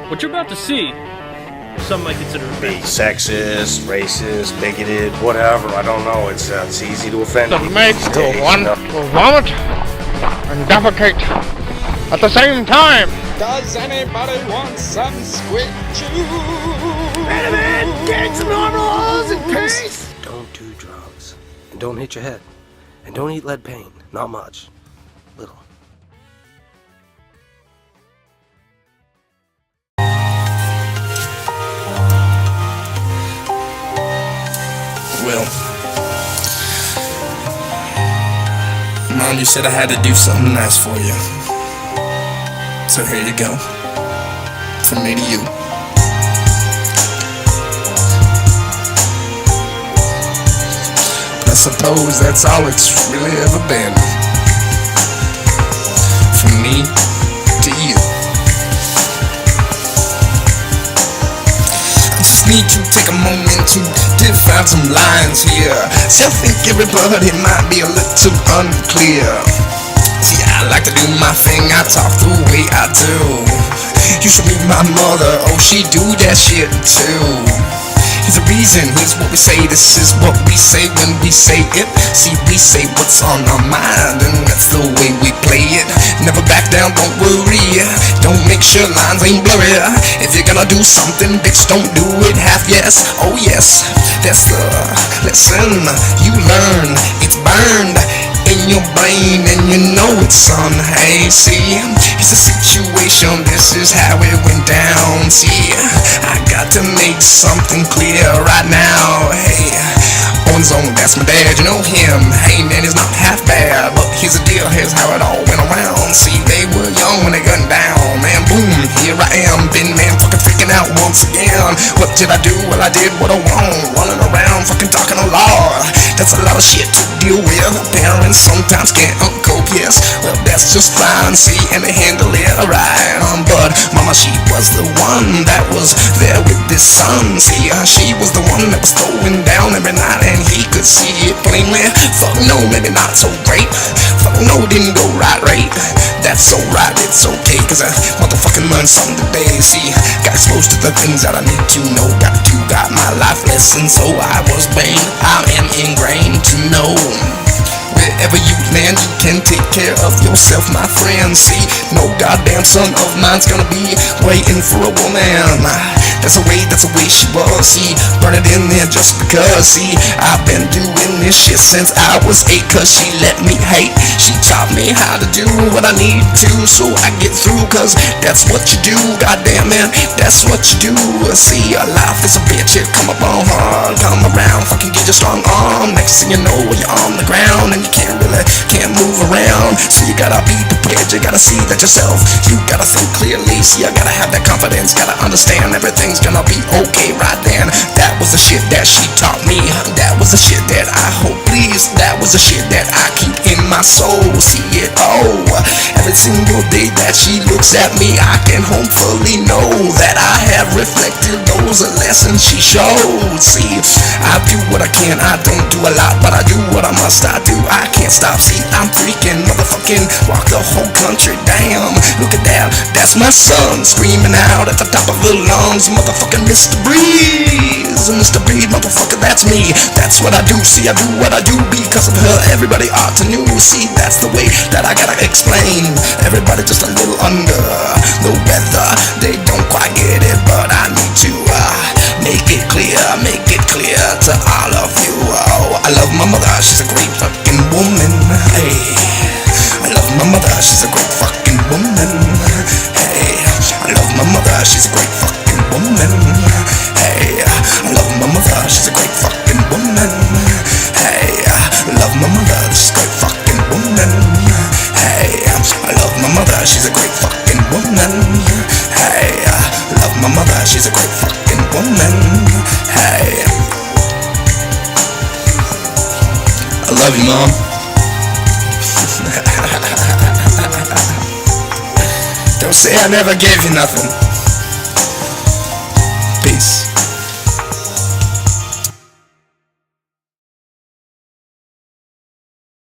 What you're about to see, some might consider Be offensive. sexist, racist, bigoted, whatever. I don't know. It's easy to offend The people maid these will days, want you know? to vomit and defecate at the same time. Does anybody want some squid juice? Get some normals in case. Don't do drugs. And don't hit your head. And don't eat lead paint. Not much. Little. Well, Mom, you said I had to do something nice for you. So here you go. From me to you. But I suppose that's all it's really ever been. From me to you. I just need to take a moment to define some lines here. See, I think everybody might be a little unclear. See, I like to do my thing, I talk the way I do. You should meet my mother, oh, she do that shit too. Here's the reason, here's what we say, this is what we say when we say it. See, we say what's on our mind, and that's the way we play it. Never back down, don't worry, don't make sure lines ain't blurry. If you're gonna do something, bitch, don't do it half yes. Oh yes, that's the lesson you learn. It's burned in your brain, and you know it's on. Hey, see, it's a situation, this is how it went down. See, I got to make something clear right now. Hey, on zone, that's my dad, you know him. Hey man, he's not half bad, but here's the deal, here's how it all went around. See, they were young when they gunned down, man, boom, here I am, been man fucking freaking out once again. What did I do? Well, I did what I want, running around fucking talking a lot. That's a lot of shit to deal with. Parents sometimes can't cope, yes, well that's just fine, see, and they handle it alright. But mama, she was the one that was there with this son. See, she was the one that was throwing down every night, and he could see it plainly. Fuck no, maybe not so great. Fuck no, didn't go right. That's alright, it's okay, cause I motherfucking learned something today. See, got exposed to the things that I need to know. Got my life lesson, so I was trained. I am ingrained to know. Wherever you land, you can take care of yourself, my friend. See, no goddamn son of mine's gonna be waiting for a woman. That's the way she was. See, burn it in there just because. See, I've been doing this shit since I was 8, cause she let me hate. She taught me how to do what I need to, so I get through, cause that's what you do. Goddamn man, that's what you do. See, life is a bitch, it come up on hard. Come around, fucking get your strong arm. Next thing you know, you're on the ground, and you can't move around. So you gotta be prepared, you gotta see that yourself. You gotta think clearly, see, I gotta have that confidence. Gotta understand everything's gonna be okay right then. That was the shit that she taught me. That was the shit that I hope please. That was the shit that I keep in my soul. See it, oh, every single day that she looks at me, I can hopefully know that I have reflected those lessons she showed. See, I do what I can, I don't do a lot, but I do what I must, I do. I can't stop, see, I'm freaking motherfucking rock the whole country, damn. Look at that, that's my son screaming out at the top of her lungs. Motherfucking Mr. Breeze, Mr. Breeze, motherfucker, that's me. That's what I do, see, I do what I do because of her. Everybody ought to know, see, that's the way that I gotta explain. Everybody just a little under the weather, they don't quite get it, but I need to make it clear to all of you. Oh, I love my mother, she's a great fucking woman. Hey, I love my mother, she's a great fucking woman. Hey, I love my mother, she's a great fucking woman. Hey, I love my mother, she's a great fucking woman. Hey, I love my mother, she's a great fucking woman. Hey, I love my mother, she's a great fucking woman. Hey, I love my mother, she's a great fucking woman. Hey, I love you, Mom. Don't say I never gave you nothing.